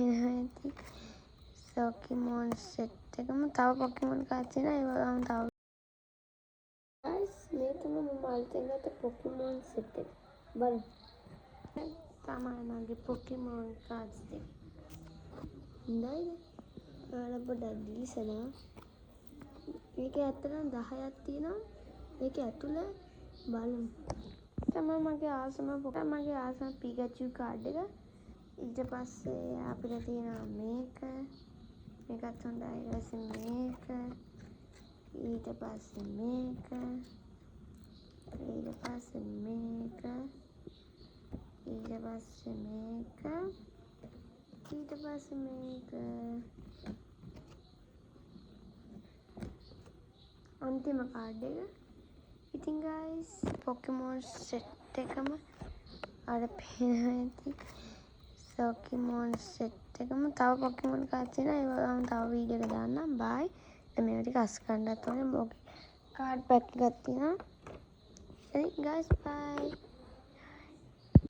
පේනවා ඇති. පොකිමොන් සෙට් එකම තව පොකිමොන් කාඩ්ස් තියෙනවා. ඒ වගේම තව guys මේ තමයි මම අලුතෙන් ගත්ත පොකිමොන් සෙට් එක. බලන්න. තමයි මගේ පොකිමොන් කාඩ්ස් ටික. හොඳයිද? ඔයාලා පොඩ්ඩක් දිලිසෙනවා. මේකේ ඇත්තටම 10ක් තියෙනවා. මේකේ ඇතුලේ බලමු. තමයි මගේ ආසම පිකාචු කාඩ් එක. ඊට පස්සේ අපිට තියෙනවා මේක. මේකත් හොඳයි. ඊට පස්සේ මේක. ඊට පස්සේ මේක. ඊට පස්සේ මේක. ඊට පස්සේ මේක. ඊට පස්සේ මේක. අන්තිම කාඩ් එක. ඉතින් guys පොකිමොන් සෙට් එකම අර පේනවා ඇති. පොකිමොන් සෙට් එකම තව පොකිමොන් කාඩ්ස් තියෙනවා. ඒ වගේම තව වීඩියෝ එකක් දාන්නම්. බයි. මේවා ටික අස් ගන්නත් ඕනේ. කාඩ් පැක් එකක් තියෙනවා. Hey guys, bye.